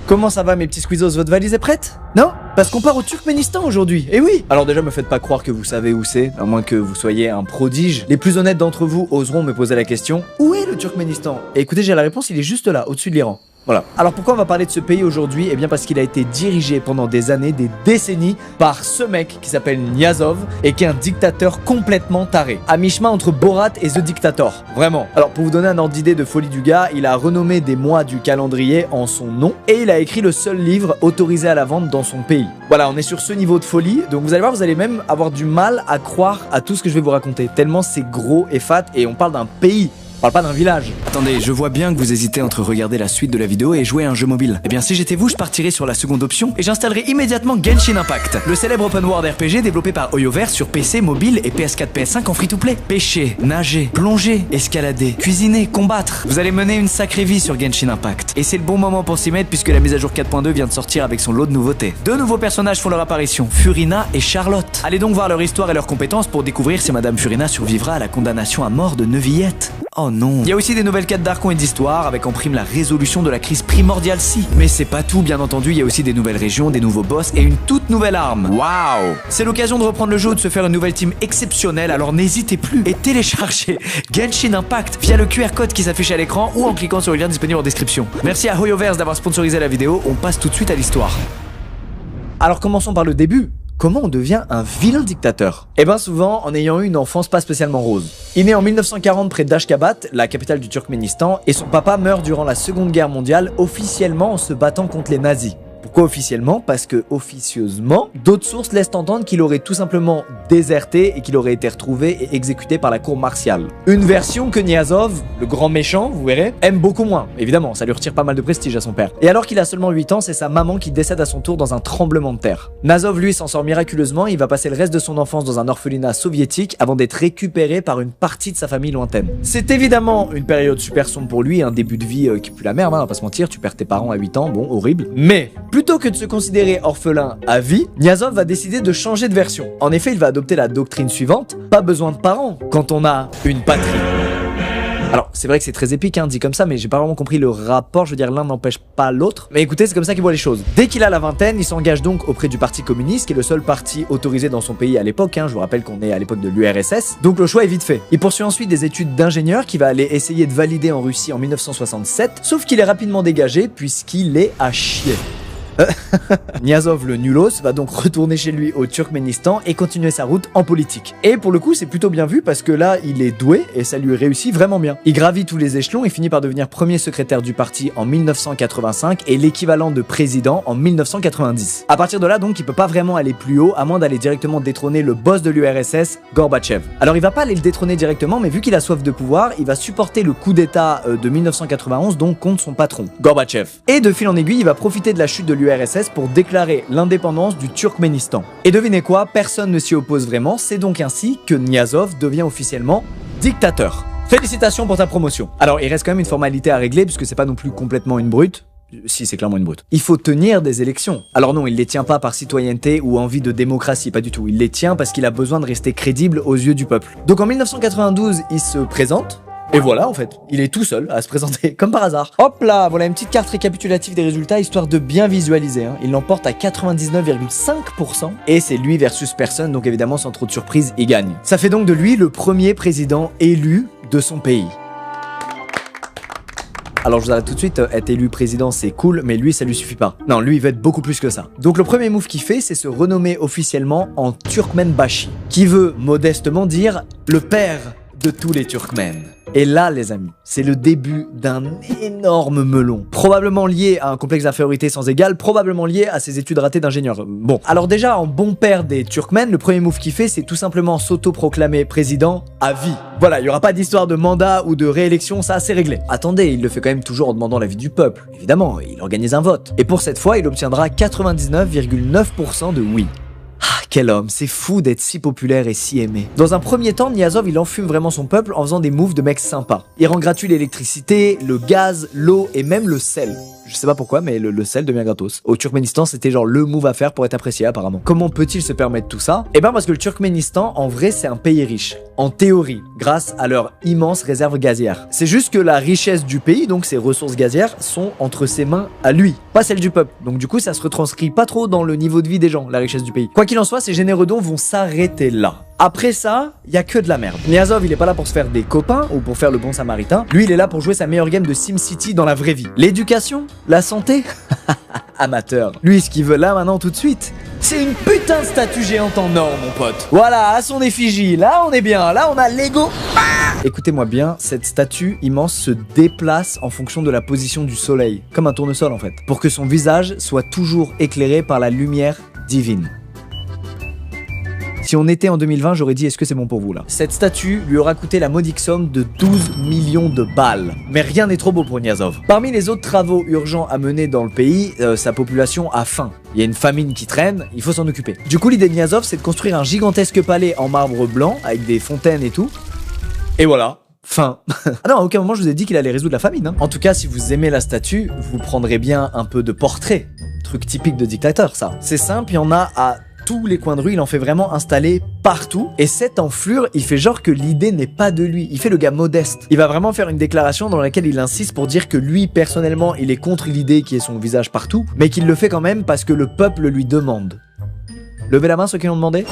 Comment ça va mes petits squeezos, votre valise est prête? Non? Parce qu'on part au Turkménistan aujourd'hui, eh oui! Alors déjà me faites pas croire que vous savez où c'est, à moins que vous soyez un prodige. Les plus honnêtes d'entre vous oseront me poser la question, où est le Turkménistan? Et écoutez, j'ai la réponse, il est juste là, au-dessus de l'Iran. Voilà. Alors pourquoi on va parler de ce pays aujourd'hui? Eh bien parce qu'il a été dirigé pendant des années, des décennies, par ce mec qui s'appelle Niazov et qui est un dictateur complètement taré. À mi-chemin entre Borat et The Dictator. Vraiment. Alors pour vous donner un ordre d'idée de folie du gars, il a renommé des mois du calendrier en son nom et il a écrit le seul livre autorisé à la vente dans son pays. Voilà, on est sur ce niveau de folie, donc vous allez voir, vous allez même avoir du mal à croire à tout ce que je vais vous raconter, tellement c'est gros et fat et on parle d'un pays. On parle pas d'un village. Attendez, je vois bien que vous hésitez entre regarder la suite de la vidéo et jouer à un jeu mobile. Eh bien si j'étais vous, je partirais sur la seconde option et j'installerais immédiatement Genshin Impact, le célèbre open world RPG développé par Hoyoverse sur PC, mobile et PS4, PS5 en free-to-play. Pêcher, nager, plonger, escalader, cuisiner, combattre. Vous allez mener une sacrée vie sur Genshin Impact. Et c'est le bon moment pour s'y mettre puisque la mise à jour 4.2 vient de sortir avec son lot de nouveautés. Deux nouveaux personnages font leur apparition, Furina et Charlotte. Allez donc voir leur histoire et leurs compétences pour découvrir si Madame Furina survivra à la condamnation à mort de Neuvillette. Oh non. Il y a aussi des nouvelles quêtes d'archon et d'histoire avec en prime la résolution de la crise primordiale si. Mais c'est pas tout, bien entendu, il y a aussi des nouvelles régions, des nouveaux boss et une toute nouvelle arme. Waouh. C'est l'occasion de reprendre le jeu, de se faire une nouvelle team exceptionnelle, alors n'hésitez plus et téléchargez Genshin Impact via le QR code qui s'affiche à l'écran ou en cliquant sur le lien disponible en description. Merci à Hoyoverse d'avoir sponsorisé la vidéo, on passe tout de suite à l'histoire. Alors commençons par le début. Comment on devient un vilain dictateur? Eh ben souvent en ayant eu une enfance pas spécialement rose. Il naît en 1940 près d'Ashgabat, la capitale du Turkménistan, et son papa meurt durant la Seconde Guerre mondiale, officiellement en se battant contre les nazis. Pourquoi officiellement? Parce que officieusement, d'autres sources laissent entendre qu'il aurait tout simplement déserté et qu'il aurait été retrouvé et exécuté par la cour martiale. Une version que Niazov, le grand méchant, vous verrez, aime beaucoup moins. Évidemment, ça lui retire pas mal de prestige à son père. Et alors qu'il a seulement 8 ans, c'est sa maman qui décède à son tour dans un tremblement de terre. Nazov, lui, s'en sort miraculeusement, il va passer le reste de son enfance dans un orphelinat soviétique avant d'être récupéré par une partie de sa famille lointaine. C'est évidemment une période super sombre pour lui, un début de vie qui pue la merde, hein, on va pas se mentir, tu perds tes parents à 8 ans, bon, horrible. Mais plutôt que de se considérer orphelin à vie, Niazov va décider de changer de version. En effet, il va adopter la doctrine suivante, pas besoin de parents quand on a une patrie. Alors, c'est vrai que c'est très épique, hein, dit comme ça, mais j'ai pas vraiment compris le rapport, je veux dire, l'un n'empêche pas l'autre. Mais écoutez, c'est comme ça qu'il voit les choses. Dès qu'il a la vingtaine, il s'engage donc auprès du Parti communiste, qui est le seul parti autorisé dans son pays à l'époque, hein, je vous rappelle qu'on est à l'époque de l'URSS, donc le choix est vite fait. Il poursuit ensuite des études d'ingénieur qu'il va aller essayer de valider en Russie en 1967, sauf qu'il est rapidement dégagé puisqu'il est à chier. Niazov le nulos va donc retourner chez lui au Turkménistan et continuer sa route en politique. Et pour le coup c'est plutôt bien vu parce que là il est doué et ça lui réussit vraiment bien. Il gravit tous les échelons et finit par devenir premier secrétaire du parti en 1985 et l'équivalent de président en 1990. À partir de là donc il peut pas vraiment aller plus haut à moins d'aller directement détrôner le boss de l'URSS, Gorbatchev. Alors il va pas aller le détrôner directement mais vu qu'il a soif de pouvoir, il va supporter le coup d'état de 1991 donc contre son patron, Gorbatchev. Et de fil en aiguille il va profiter de la chute de l'URSS pour déclarer l'indépendance du Turkménistan. Et devinez quoi, personne ne s'y oppose vraiment, c'est donc ainsi que Niazov devient officiellement dictateur. Félicitations pour ta promotion. Alors il reste quand même une formalité à régler puisque c'est pas non plus complètement une brute. Si, c'est clairement une brute. Il faut tenir des élections. Alors non, il les tient pas par citoyenneté ou envie de démocratie, pas du tout. Il les tient parce qu'il a besoin de rester crédible aux yeux du peuple. Donc en 1992, il se présente. Et voilà en fait, il est tout seul à se présenter, comme par hasard. Hop là, voilà une petite carte récapitulative des résultats, histoire de bien visualiser. Hein. Il l'emporte à 99,5% et c'est lui versus personne, donc évidemment sans trop de surprise, il gagne. Ça fait donc de lui le premier président élu de son pays. Alors je vous arrête tout de suite, être élu président c'est cool, mais lui ça lui suffit pas. Non, lui il veut être beaucoup plus que ça. Donc le premier move qu'il fait, c'est se renommer officiellement en Turkmenbashi, qui veut modestement dire le père de tous les Turkmènes. Et là les amis, c'est le début d'un énorme melon. Probablement lié à un complexe d'infériorité sans égal, probablement lié à ses études ratées d'ingénieur. Bon, alors déjà en bon père des Turkmènes, le premier move qu'il fait c'est tout simplement s'auto-proclamer président à vie. Voilà, il n'y aura pas d'histoire de mandat ou de réélection, ça c'est réglé. Attendez, il le fait quand même toujours en demandant l'avis du peuple. Évidemment, il organise un vote. Et pour cette fois, il obtiendra 99,9% de oui. Ah, Quel homme, c'est fou d'être si populaire et si aimé. Dans un premier temps, Niazov il enfume vraiment son peuple en faisant des moves de mecs sympas. Il rend gratuit l'électricité, le gaz, l'eau et même le sel. Je sais pas pourquoi, mais le sel devient gratos. Au Turkménistan, c'était genre le move à faire pour être apprécié apparemment. Comment peut-il se permettre tout ça? Eh ben parce que le Turkménistan, en vrai, c'est un pays riche. En théorie, grâce à leur immense réserve gazière. C'est juste que la richesse du pays, donc ses ressources gazières, sont entre ses mains à lui, pas celle du peuple. Donc du coup, ça se retranscrit pas trop dans le niveau de vie des gens, la richesse du pays. Quoi qu'il en soit, ces généreux dons vont s'arrêter là. Après ça, y a que de la merde. Niazov, il est pas là pour se faire des copains ou pour faire le bon samaritain. Lui, il est là pour jouer sa meilleure game de SimCity dans la vraie vie. L'éducation? La santé? Amateur. Lui, ce qu'il veut là, maintenant, tout de suite, c'est une putain de statue géante en or, mon pote. Voilà, à son effigie. Là, on est bien. Là, on a Lego. Écoutez-moi bien, cette statue immense se déplace en fonction de la position du soleil, comme un tournesol en fait, pour que son visage soit toujours éclairé par la lumière divine. Si on était en 2020, j'aurais dit est-ce que c'est bon pour vous là? Cette statue lui aura coûté la modique somme de 12 millions de balles. Mais rien n'est trop beau pour Niazov. Parmi les autres travaux urgents à mener dans le pays, sa population a faim. Il y a une famine qui traîne, il faut s'en occuper. Du coup, l'idée de Niazov, c'est de construire un gigantesque palais en marbre blanc, avec des fontaines et tout. Et voilà. Fin. Ah non, à aucun moment je vous ai dit qu'il allait résoudre la famine. Hein. En tout cas, si vous aimez la statue, vous prendrez bien un peu de portrait. Truc typique de dictateur, ça. C'est simple, il y en a à tous les coins de rue, il en fait vraiment installer partout. Et cette enflure, il fait genre que l'idée n'est pas de lui. Il fait le gars modeste. Il va vraiment faire une déclaration dans laquelle il insiste pour dire que lui, personnellement, il est contre l'idée qui est son visage partout, mais qu'il le fait quand même parce que le peuple lui demande. Levez la main ceux qui l'ont demandé.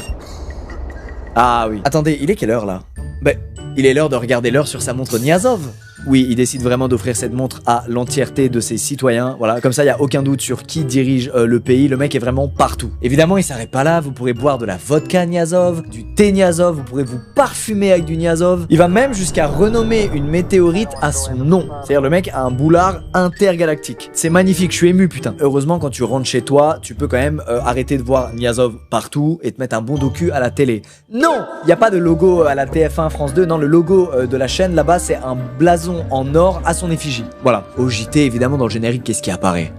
Ah oui. Attendez, il est quelle heure là? Ben, il est l'heure de regarder l'heure sur sa montre Niazov. Oui, il décide vraiment d'offrir cette montre à l'entièreté de ses citoyens. Voilà, comme ça, il n'y a aucun doute sur qui dirige le pays. Le mec est vraiment partout. Évidemment, il s'arrête pas là. Vous pourrez boire de la vodka Niazov, du thé Niazov, vous pourrez vous parfumer avec du Niazov. Il va même jusqu'à renommer une météorite à son nom. C'est-à-dire, le mec a un boulard intergalactique. C'est magnifique, je suis ému, putain. Heureusement, quand tu rentres chez toi, tu peux quand même arrêter de voir Niazov partout et te mettre un bon docu à la télé. Non, il n'y a pas de logo à la TF1 France 2. Non, le logo de la chaîne là-bas, c'est un blason en or à son effigie. Voilà. Au JT, évidemment, dans le générique, qu'est-ce qui apparaît?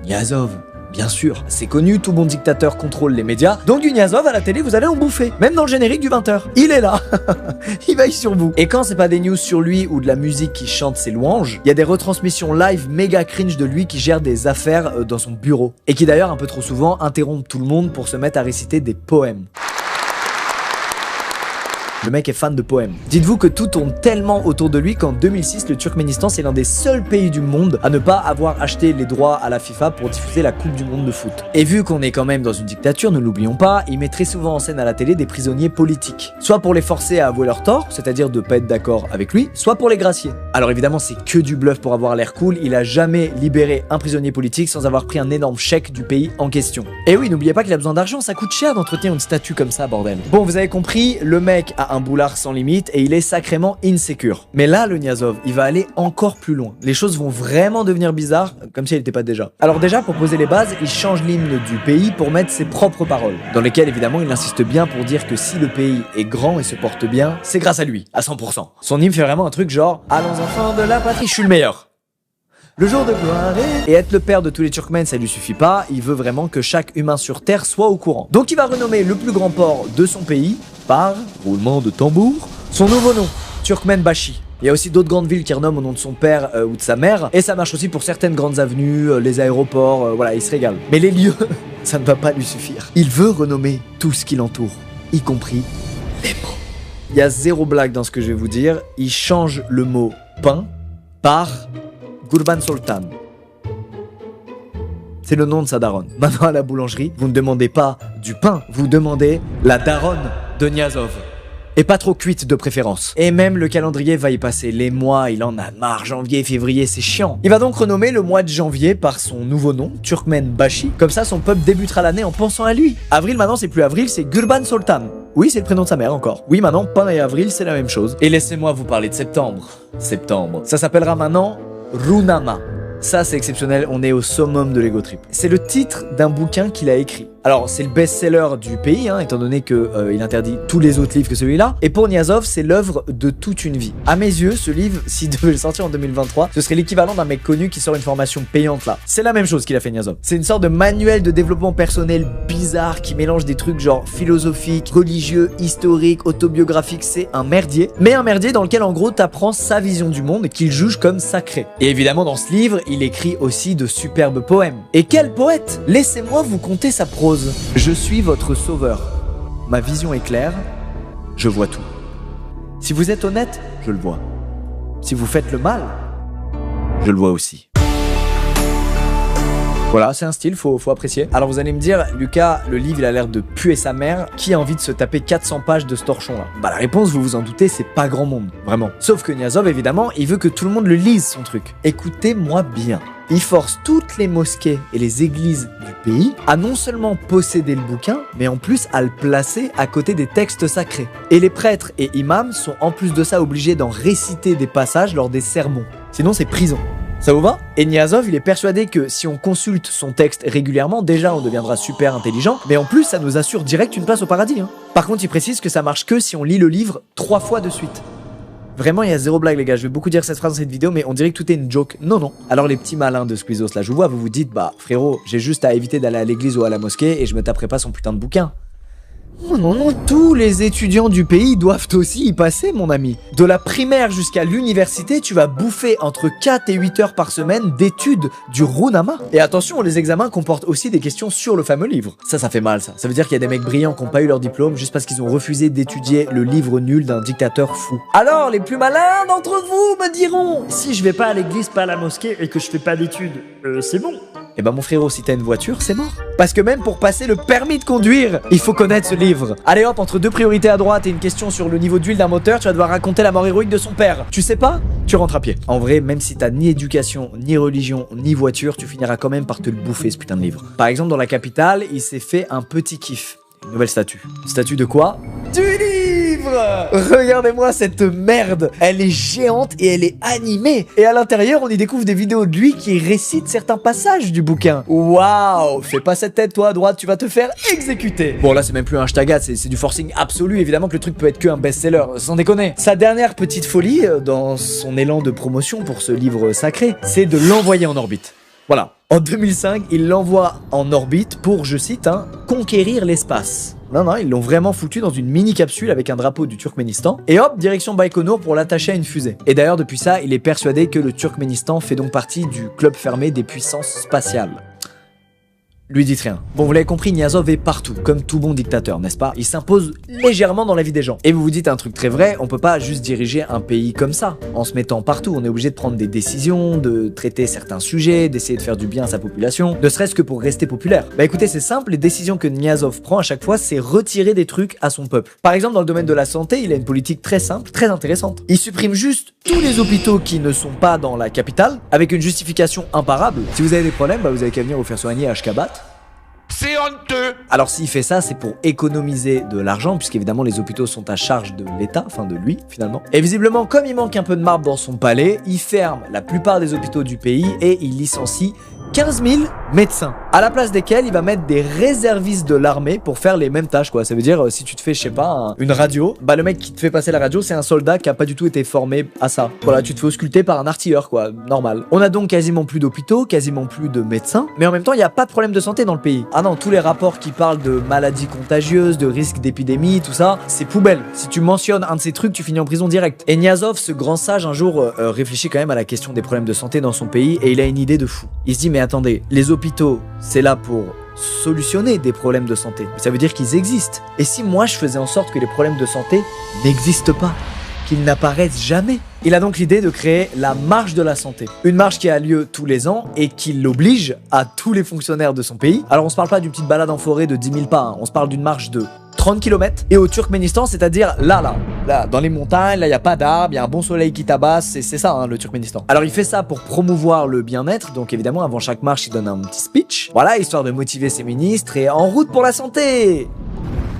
Niazov. Bien sûr, c'est connu, tout bon dictateur contrôle les médias, donc du Niazov à la télé, vous allez en bouffer. Même dans le générique du 20h. Il est là. Il veille sur vous. Et quand c'est pas des news sur lui ou de la musique qui chante ses louanges, il y a des retransmissions live méga cringe de lui qui gère des affaires dans son bureau. Et qui d'ailleurs, un peu trop souvent, interrompt tout le monde pour se mettre à réciter des poèmes. Le mec est fan de poèmes. Dites-vous que tout tourne tellement autour de lui qu'en 2006, le Turkménistan, c'est l'un des seuls pays du monde à ne pas avoir acheté les droits à la FIFA pour diffuser la Coupe du Monde de foot. Et vu qu'on est quand même dans une dictature, ne l'oublions pas, il met très souvent en scène à la télé des prisonniers politiques. Soit pour les forcer à avouer leur tort, c'est-à-dire de pas être d'accord avec lui, soit pour les gracier. Alors évidemment, c'est que du bluff pour avoir l'air cool, il a jamais libéré un prisonnier politique sans avoir pris un énorme chèque du pays en question. Et oui, n'oubliez pas qu'il a besoin d'argent, ça coûte cher d'entretenir une statue comme ça, bordel. Bon, vous avez compris, le mec a un boulard sans limite et il est sacrément insécure. Mais là, le Niazov, il va aller encore plus loin. Les choses vont vraiment devenir bizarres, comme si elles n'étaient pas déjà. Alors déjà, pour poser les bases, il change l'hymne du pays pour mettre ses propres paroles, dans lesquelles évidemment il insiste bien pour dire que si le pays est grand et se porte bien, c'est grâce à lui, à 100%. Son hymne fait vraiment un truc genre « Allons enfants de la patrie, je suis le meilleur ». Le jour de gloire et être le père de tous les Turkmènes, ça lui suffit pas, il veut vraiment que chaque humain sur Terre soit au courant. Donc il va renommer le plus grand port de son pays par, roulement de tambour, son nouveau nom, Turkmenbashi. Il y a aussi d'autres grandes villes qui renomment au nom de son père ou de sa mère, et ça marche aussi pour certaines grandes avenues, les aéroports, voilà, il se régale. Mais les lieux, ça ne va pas lui suffire. Il veut renommer tout ce qui l'entoure, y compris les mots. Il y a zéro blague dans ce que je vais vous dire, il change le mot pain par Gurban Sultan. C'est le nom de sa daronne. Maintenant à la boulangerie, vous ne demandez pas du pain, vous demandez la daronne de Niazov. Et pas trop cuite de préférence. Et même le calendrier va y passer. Les mois, il en a marre. Janvier, février, c'est chiant. Il va donc renommer le mois de janvier par son nouveau nom, Turkmenbashi. Comme ça, son peuple débutera l'année en pensant à lui. Avril, maintenant, c'est plus avril, c'est Gurban Sultan. Oui, c'est le prénom de sa mère encore. Oui, maintenant, pain et avril, c'est la même chose. Et laissez-moi vous parler de septembre. Septembre. Ça s'appellera maintenant Runama. Ça, c'est exceptionnel, on est au summum de l'ego trip. C'est le titre d'un bouquin qu'il a écrit. Alors c'est le best-seller du pays, hein, étant donné qu'il interdit tous les autres livres que celui-là. Et pour Niazov, c'est l'œuvre de toute une vie. À mes yeux, ce livre, s'il devait le sortir en 2023, ce serait l'équivalent d'un mec connu qui sort une formation payante là. C'est la même chose qu'il a fait Niazov. C'est une sorte de manuel de développement personnel bizarre qui mélange des trucs genre philosophiques, religieux, historiques, autobiographiques. C'est un merdier. Mais un merdier dans lequel en gros t'apprends sa vision du monde et qu'il juge comme sacré. Et évidemment dans ce livre, il écrit aussi de superbes poèmes. Et quel poète! Laissez-moi vous conter sa prose. Je suis votre sauveur. Ma vision est claire. Je vois tout. Si vous êtes honnête, je le vois. Si vous faites le mal, je le vois aussi. Voilà, c'est un style, faut apprécier. Alors vous allez me dire, Lucas, le livre il a l'air de puer sa mère, qui a envie de se taper 400 pages de ce torchon là? Bah la réponse, vous vous en doutez, c'est pas grand monde, vraiment. Sauf que Niazov, évidemment, il veut que tout le monde le lise son truc. Écoutez-moi bien. Il force toutes les mosquées et les églises du pays à non seulement posséder le bouquin, mais en plus à le placer à côté des textes sacrés. Et les prêtres et imams sont en plus de ça obligés d'en réciter des passages lors des sermons. Sinon c'est prison. Ça vous va? Et Niazov, il est persuadé que si on consulte son texte régulièrement, déjà on deviendra super intelligent, mais en plus ça nous assure direct une place au paradis. Hein. Par contre, il précise que ça marche que si on lit le livre 3 fois de suite. Vraiment, il y a zéro blague les gars, je vais beaucoup dire cette phrase dans cette vidéo, mais on dirait que tout est une joke. Non, non. Alors les petits malins de Squeezos là, je vous vois, vous vous dites, bah frérot, j'ai juste à éviter d'aller à l'église ou à la mosquée et je me taperai pas son putain de bouquin. Non, non, non, tous les étudiants du pays doivent aussi y passer, mon ami. De la primaire jusqu'à l'université, tu vas bouffer entre 4 et 8 heures par semaine d'études du Runama. Et attention, les examens comportent aussi des questions sur le fameux livre. Ça fait mal, ça. Ça veut dire qu'il y a des mecs brillants qui n'ont pas eu leur diplôme juste parce qu'ils ont refusé d'étudier le livre nul d'un dictateur fou. Alors, les plus malins d'entre vous me diront, si je vais pas à l'église, pas à la mosquée et que je fais pas d'études, c'est bon. Eh ben mon frérot, si t'as une voiture, c'est mort. Parce que même pour passer le permis de conduire, il faut connaître ce livre. Allez hop, entre 2 priorités à droite et une question sur le niveau d'huile d'un moteur, tu vas devoir raconter la mort héroïque de son père. Tu sais pas? Tu rentres à pied. En vrai, même si t'as ni éducation, ni religion, ni voiture, tu finiras quand même par te le bouffer ce putain de livre. Par exemple, dans la capitale, il s'est fait un petit kiff. Une nouvelle statue. Statue de quoi? Du livre! Regardez-moi cette merde. Elle est géante et elle est animée. Et à l'intérieur, on y découvre des vidéos de lui qui récite certains passages du bouquin. Waouh! Fais pas cette tête, toi, à droite, tu vas te faire exécuter. Bon, là, c'est même plus un hashtag, c'est du forcing absolu. Évidemment que le truc peut être que un best-seller, sans déconner. Sa dernière petite folie, dans son élan de promotion pour ce livre sacré, c'est de l'envoyer en orbite. Voilà. En 2005, il l'envoie en orbite pour, je cite, conquérir l'espace. Non, non, ils l'ont vraiment foutu dans une mini-capsule avec un drapeau du Turkménistan. Et hop, direction Baïkonour pour l'attacher à une fusée. Et d'ailleurs, depuis ça, il est persuadé que le Turkménistan fait donc partie du club fermé des puissances spatiales. Lui dites rien. Bon, vous l'avez compris, Niazov est partout, comme tout bon dictateur, n'est-ce pas? Il s'impose légèrement dans la vie des gens. Et vous vous dites un truc très vrai, on peut pas juste diriger un pays comme ça, en se mettant partout. On est obligé de prendre des décisions, de traiter certains sujets, d'essayer de faire du bien à sa population, ne serait-ce que pour rester populaire. Bah écoutez, c'est simple, les décisions que Niazov prend à chaque fois, c'est retirer des trucs à son peuple. Par exemple, dans le domaine de la santé, il a une politique très simple, très intéressante. Il supprime juste tous les hôpitaux qui ne sont pas dans la capitale, avec une justification imparable. Si vous avez des problèmes, bah vous avez qu'à venir vous faire soigner à Ashgabat. C'est honteux! Alors s'il fait ça, c'est pour économiser de l'argent, puisqu'évidemment les hôpitaux sont à charge de l'État, enfin de lui finalement. Et visiblement, comme il manque un peu de marbre dans son palais, il ferme la plupart des hôpitaux du pays et il licencie 15 000 médecins, à la place desquels il va mettre des réservistes de l'armée pour faire les mêmes tâches quoi. Ça veut dire si tu te fais je sais pas une radio, bah le mec qui te fait passer la radio c'est un soldat qui a pas du tout été formé à ça. Voilà, tu te fais ausculter par un artilleur quoi, normal. On a donc quasiment plus d'hôpitaux, quasiment plus de médecins, mais en même temps il y a pas de problème de santé dans le pays. Ah non, tous les rapports qui parlent de maladies contagieuses, de risques d'épidémie, tout ça, c'est poubelle. Si tu mentionnes un de ces trucs, tu finis en prison direct. Et Niazov, ce grand sage, un jour réfléchit quand même à la question des problèmes de santé dans son pays et il a une idée de fou. Il se dit mais attendez, les hôpitaux, c'est là pour solutionner des problèmes de santé. Ça veut dire qu'ils existent. Et si moi je faisais en sorte que les problèmes de santé n'existent pas, qu'ils n'apparaissent jamais? Il a donc l'idée de créer la marche de la santé. Une marche qui a lieu tous les ans et qui l'oblige à tous les fonctionnaires de son pays. Alors on se parle pas d'une petite balade en forêt de 10 000 pas, hein. On se parle d'une marche de 30 km. Et au Turkménistan, c'est-à-dire là, dans les montagnes, là, il n'y a pas d'arbres, il y a un bon soleil qui tabasse, c'est ça, hein, le Turkménistan. Alors il fait ça pour promouvoir le bien-être, donc évidemment, avant chaque marche, il donne un petit speech. Voilà, histoire de motiver ses ministres et en route pour la santé.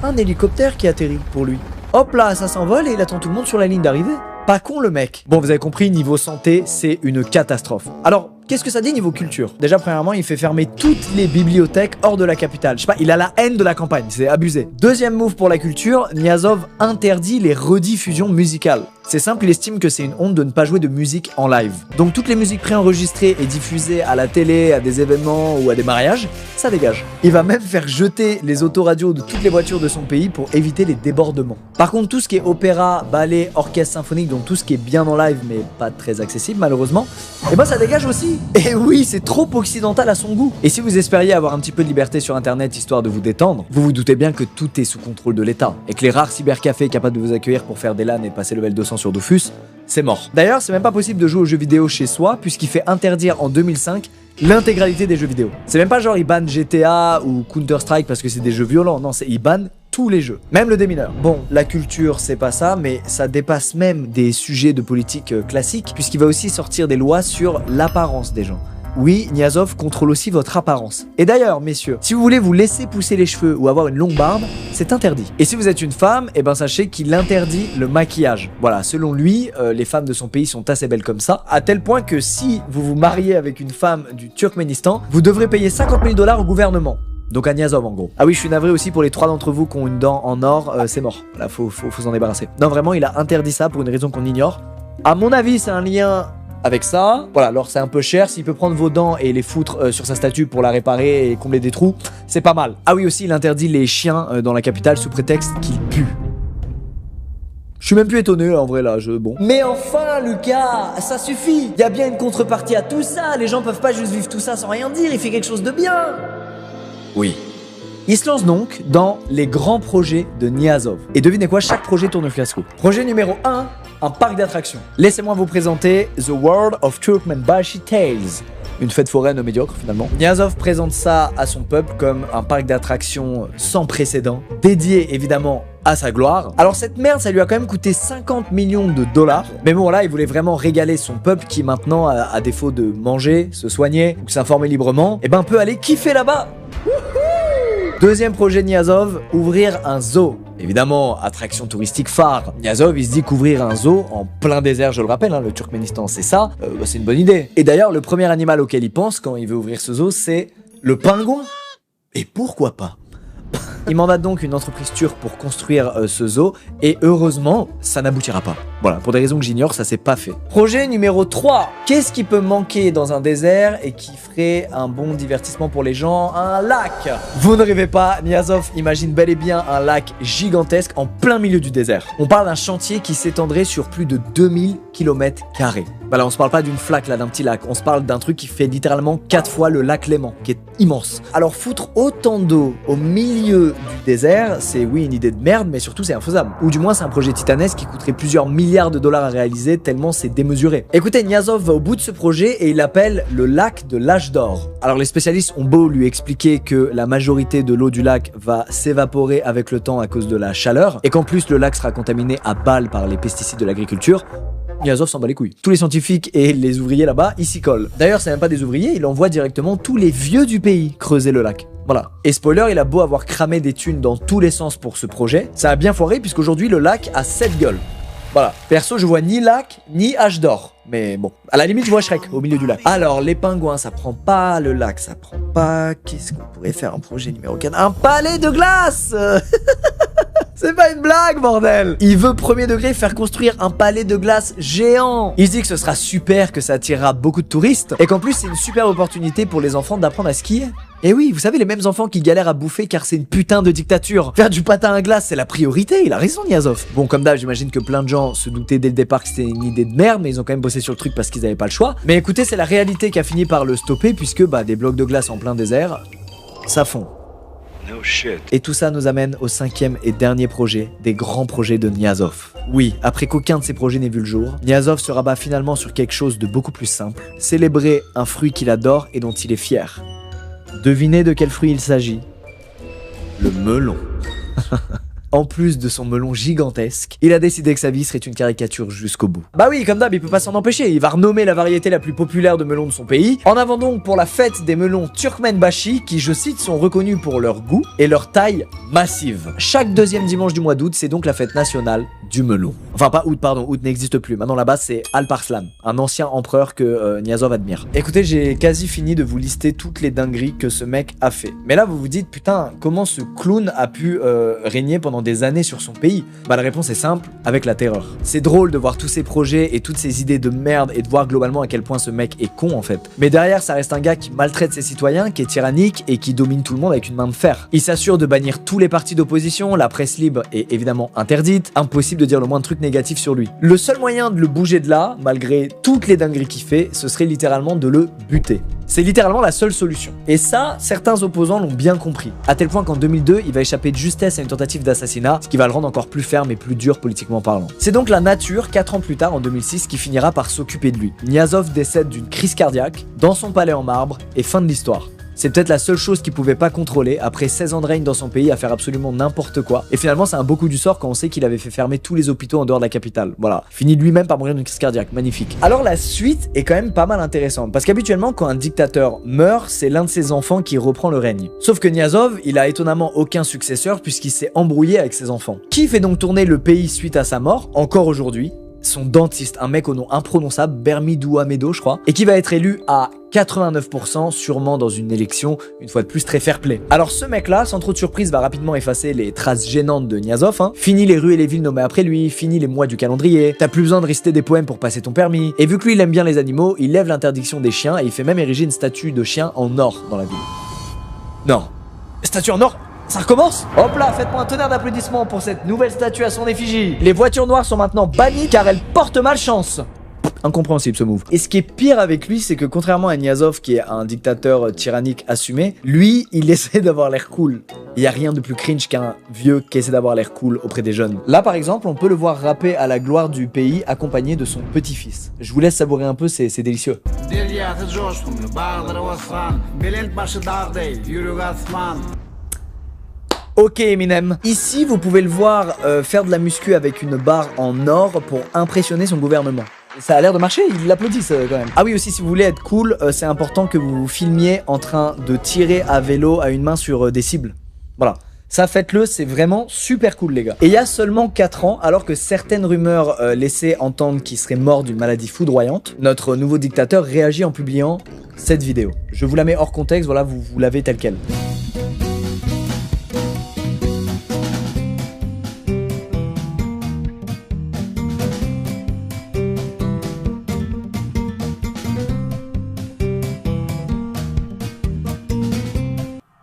Un hélicoptère qui atterrit pour lui. Hop là, ça s'envole et il attend tout le monde sur la ligne d'arrivée. Pas con le mec. Bon, vous avez compris, niveau santé, c'est une catastrophe. Alors, Qu'est-ce que ça dit niveau culture? Déjà, premièrement, il fait fermer toutes les bibliothèques hors de la capitale. Je sais pas, il a la haine de la campagne, c'est abusé. Deuxième move pour la culture, Niazov interdit les rediffusions musicales. C'est simple, il estime que c'est une honte de ne pas jouer de musique en live. Donc toutes les musiques préenregistrées et diffusées à la télé, à des événements ou à des mariages, ça dégage. Il va même faire jeter les autoradios de toutes les voitures de son pays pour éviter les débordements. Par contre, tout ce qui est opéra, ballet, orchestre symphonique, donc tout ce qui est bien en live mais pas très accessible malheureusement, et ben ça dégage aussi. Et oui, c'est trop occidental à son goût. Et si vous espériez avoir un petit peu de liberté sur internet histoire de vous détendre, vous vous doutez bien que tout est sous contrôle de l'État et que les rares cybercafés capables de vous accueillir pour faire des LAN et passer level 200 sur Dofus, c'est mort. D'ailleurs, c'est même pas possible de jouer aux jeux vidéo chez soi puisqu'il fait interdire en 2005 l'intégralité des jeux vidéo. C'est même pas genre il banne GTA ou Counter-Strike parce que c'est des jeux violents, non, c'est il banne tous les jeux, même le démineur. Bon, la culture c'est pas ça, mais ça dépasse même des sujets de politique classiques puisqu'il va aussi sortir des lois sur l'apparence des gens. Oui, Niazov contrôle aussi votre apparence. Et d'ailleurs, messieurs, si vous voulez vous laisser pousser les cheveux ou avoir une longue barbe, c'est interdit. Et si vous êtes une femme, eh ben sachez qu'il interdit le maquillage. Voilà, selon lui, les femmes de son pays sont assez belles comme ça, à tel point que si vous vous mariez avec une femme du Turkménistan, vous devrez payer 50 000 $ au gouvernement. Donc à Niazov en gros. Ah oui, je suis navré aussi pour les 3 d'entre vous qui ont une dent en or, c'est mort. Là, faut s'en débarrasser. Non, vraiment, il a interdit ça pour une raison qu'on ignore. À mon avis, c'est un lien avec ça. Voilà, alors c'est un peu cher. S'il peut prendre vos dents et les foutre sur sa statue pour la réparer et combler des trous, c'est pas mal. Ah oui, aussi, il interdit les chiens dans la capitale sous prétexte qu'ils puent. Je suis même plus étonné en vrai là, bon. Mais enfin Lucas, ça suffit. Il y a bien une contrepartie à tout ça. Les gens peuvent pas juste vivre tout ça sans rien dire. Il fait quelque chose de bien. Oui. Il se lance donc dans les grands projets de Niazov. Et devinez quoi, chaque projet tourne au fiasco. Projet numéro 1, un parc d'attractions. Laissez-moi vous présenter The World of Turkmenbashi Tales. Une fête foraine médiocre finalement. Niazov présente ça à son peuple comme un parc d'attractions sans précédent, dédié évidemment à sa gloire. Alors cette merde, ça lui a quand même coûté 50 millions de $. Mais bon là, il voulait vraiment régaler son peuple qui maintenant, à défaut de manger, se soigner ou s'informer librement, eh ben peut aller kiffer là-bas. Deuxième projet de Niazov, ouvrir un zoo. Évidemment, attraction touristique phare. Niazov, il se dit qu'ouvrir un zoo en plein désert, je le rappelle, hein, le Turkménistan, c'est ça, c'est une bonne idée. Et d'ailleurs, le premier animal auquel il pense quand il veut ouvrir ce zoo, c'est le pingouin. Et pourquoi pas? Il mandate donc une entreprise turque pour construire ce zoo, et heureusement, ça n'aboutira pas. Voilà, pour des raisons que j'ignore, ça s'est pas fait. Projet numéro 3. Qu'est-ce qui peut manquer dans un désert et qui ferait un bon divertissement pour les gens? Un lac. Vous ne rêvez pas, Niazov imagine bel et bien un lac gigantesque en plein milieu du désert. On parle d'un chantier qui s'étendrait sur plus de 2000 km². Voilà, on se parle pas d'une flaque là, d'un petit lac, on se parle d'un truc qui fait littéralement 4 fois le lac Léman, qui est immense. Alors foutre autant d'eau au milieu du désert, c'est oui une idée de merde, mais surtout c'est infaisable. Ou du moins c'est un projet titanesque qui coûterait plusieurs milliards de dollars à réaliser tellement c'est démesuré. Écoutez, Niazov va au bout de ce projet et il l'appelle le lac de l'âge d'or. Alors les spécialistes ont beau lui expliquer que la majorité de l'eau du lac va s'évaporer avec le temps à cause de la chaleur, et qu'en plus le lac sera contaminé à balles par les pesticides de l'agriculture, Niazov s'en bat les couilles. Tous les scientifiques et les ouvriers là-bas, ils s'y collent. D'ailleurs, c'est même pas des ouvriers, il envoie directement tous les vieux du pays creuser le lac. Voilà. Et spoiler, il a beau avoir cramé des thunes dans tous les sens pour ce projet, ça a bien foiré puisqu'aujourd'hui le lac a 7 gueules. Voilà. Perso, je vois ni lac, ni âge d'or. Mais bon, à la limite, je vois Shrek au milieu du lac. Alors, les pingouins, ça prend pas. Le lac, ça prend pas. Qu'est-ce qu'on pourrait faire en projet numéro 4? Un palais de glace. C'est pas une blague, bordel! Il veut premier degré faire construire un palais de glace géant. Il se dit que ce sera super, que ça attirera beaucoup de touristes, et qu'en plus c'est une super opportunité pour les enfants d'apprendre à skier. Et oui, vous savez, les mêmes enfants qui galèrent à bouffer car c'est une putain de dictature. Faire du patin à glace, c'est la priorité, il a raison Niazov. Bon, comme d'hab, j'imagine que plein de gens se doutaient dès le départ que c'était une idée de merde, mais ils ont quand même bossé sur le truc parce qu'ils avaient pas le choix. Mais écoutez, c'est la réalité qui a fini par le stopper, puisque bah des blocs de glace en plein désert, ça fond. No shit. Et tout ça nous amène au 5e et dernier projet des grands projets de Niazov. Oui, après qu'aucun de ces projets n'ait vu le jour, Niazov se rabat finalement sur quelque chose de beaucoup plus simple. Célébrer un fruit qu'il adore et dont il est fier. Devinez de quel fruit il s'agit? Le melon. En plus de son melon gigantesque, il a décidé que sa vie serait une caricature jusqu'au bout. Bah oui, comme d'hab, il peut pas s'en empêcher, il va renommer la variété la plus populaire de melons de son pays, en avant donc pour la fête des melons Turkmenbashi, qui, je cite, sont reconnus pour leur goût et leur taille massive. Chaque deuxième dimanche du mois d'août, c'est donc la fête nationale du melon. Enfin pas Oud, pardon, Oud n'existe plus. Maintenant là-bas c'est Alparslan, un ancien empereur que Niazov admire. Écoutez, j'ai quasi fini de vous lister toutes les dingueries que ce mec a fait. Mais là vous vous dites, putain, comment ce clown a pu régner pendant des années sur son pays? Bah la réponse est simple, avec la terreur. C'est drôle de voir tous ces projets et toutes ces idées de merde et de voir globalement à quel point ce mec est con en fait. Mais derrière ça reste un gars qui maltraite ses citoyens, qui est tyrannique et qui domine tout le monde avec une main de fer. Il s'assure de bannir tous les partis d'opposition, la presse libre est évidemment interdite, impossible de dire le moindre truc négatif sur lui. Le seul moyen de le bouger de là, malgré toutes les dingueries qu'il fait, ce serait littéralement de le buter. C'est littéralement la seule solution. Et ça, certains opposants l'ont bien compris. À tel point qu'en 2002, il va échapper de justesse à une tentative d'assassinat, ce qui va le rendre encore plus ferme et plus dur politiquement parlant. C'est donc la nature, 4 ans plus tard, en 2006, qui finira par s'occuper de lui. Niazov décède d'une crise cardiaque, dans son palais en marbre, et fin de l'histoire. C'est peut-être la seule chose qu'il pouvait pas contrôler après 16 ans de règne dans son pays à faire absolument n'importe quoi. Et finalement, c'est un beau coup du sort quand on sait qu'il avait fait fermer tous les hôpitaux en dehors de la capitale. Voilà, finit lui-même par mourir d'une crise cardiaque, magnifique. Alors la suite est quand même pas mal intéressante, parce qu'habituellement quand un dictateur meurt, c'est l'un de ses enfants qui reprend le règne. Sauf que Niazov, il a étonnamment aucun successeur puisqu'il s'est embrouillé avec ses enfants. Qui fait donc tourner le pays suite à sa mort, encore aujourd'hui? Son dentiste, un mec au nom imprononçable, Bermidou Amedo je crois, et qui va être élu à 89%, sûrement dans une élection, une fois de plus très fair play. Alors ce mec là, sans trop de surprise, va rapidement effacer les traces gênantes de Niazov, Fini les rues et les villes nommées après lui, fini les mois du calendrier, t'as plus besoin de réciter des poèmes pour passer ton permis, et vu que lui il aime bien les animaux, il lève l'interdiction des chiens et il fait même ériger une statue de chien en or dans la ville. Non, statue en or? Ça recommence? Hop là, faites-moi un tonnerre d'applaudissements pour cette nouvelle statue à son effigie. Les voitures noires sont maintenant bannies car elles portent malchance. Incompréhensible ce move. Et ce qui est pire avec lui, c'est que contrairement à Niazov qui est un dictateur tyrannique assumé, lui, il essaie d'avoir l'air cool. Il y a rien de plus cringe qu'un vieux qui essaie d'avoir l'air cool auprès des jeunes. Là par exemple, on peut le voir rapper à la gloire du pays accompagné de son petit-fils. Je vous laisse savourer un peu, c'est délicieux. Ok Eminem. Ici, vous pouvez le voir faire de la muscu avec une barre en or pour impressionner son gouvernement. Ça a l'air de marcher, ils l'applaudissent quand même. Ah oui aussi, si vous voulez être cool, c'est important que vous vous filmiez en train de tirer à vélo à une main sur des cibles. Voilà. Ça, faites-le, c'est vraiment super cool les gars. Et il y a seulement 4 ans, alors que certaines rumeurs laissaient entendre qu'il serait mort d'une maladie foudroyante, notre nouveau dictateur réagit en publiant cette vidéo. Je vous la mets hors contexte, voilà, vous l'avez telle quelle.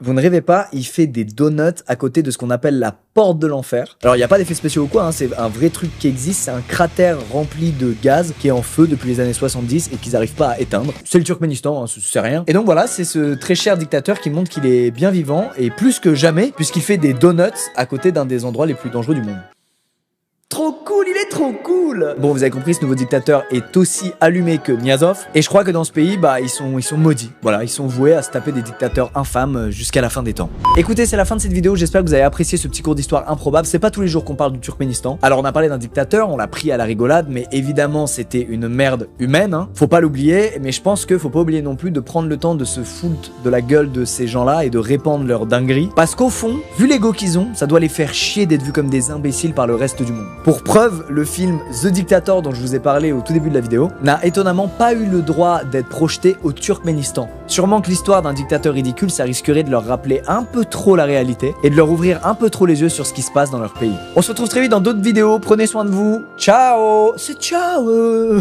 Vous ne rêvez pas, il fait des donuts à côté de ce qu'on appelle la porte de l'enfer. Alors il n'y a pas d'effets spéciaux ou quoi, c'est un vrai truc qui existe, c'est un cratère rempli de gaz qui est en feu depuis les années 70 et qu'ils n'arrivent pas à éteindre. C'est le Turkménistan, c'est rien. Et donc voilà, c'est ce très cher dictateur qui montre qu'il est bien vivant et plus que jamais, puisqu'il fait des donuts à côté d'un des endroits les plus dangereux du monde. Trop cool, il est trop cool. Bon, vous avez compris, ce nouveau dictateur est aussi allumé que Niazov. Et je crois que dans ce pays, bah, ils sont maudits. Voilà, ils sont voués à se taper des dictateurs infâmes jusqu'à la fin des temps. Écoutez, c'est la fin de cette vidéo. J'espère que vous avez apprécié ce petit cours d'histoire improbable. C'est pas tous les jours qu'on parle du Turkménistan. Alors, on a parlé d'un dictateur, on l'a pris à la rigolade, mais évidemment, c'était une merde humaine. Faut pas l'oublier, mais je pense que faut pas oublier non plus de prendre le temps de se foutre de la gueule de ces gens-là et de répandre leur dinguerie. Parce qu'au fond, vu l'ego qu'ils ont, ça doit les faire chier d'être vus comme des imbéciles par le reste du monde. Pour preuve, le film The Dictator dont je vous ai parlé au tout début de la vidéo n'a étonnamment pas eu le droit d'être projeté au Turkménistan. Sûrement que l'histoire d'un dictateur ridicule, ça risquerait de leur rappeler un peu trop la réalité et de leur ouvrir un peu trop les yeux sur ce qui se passe dans leur pays. On se retrouve très vite dans d'autres vidéos, prenez soin de vous, ciao, c'est ciao.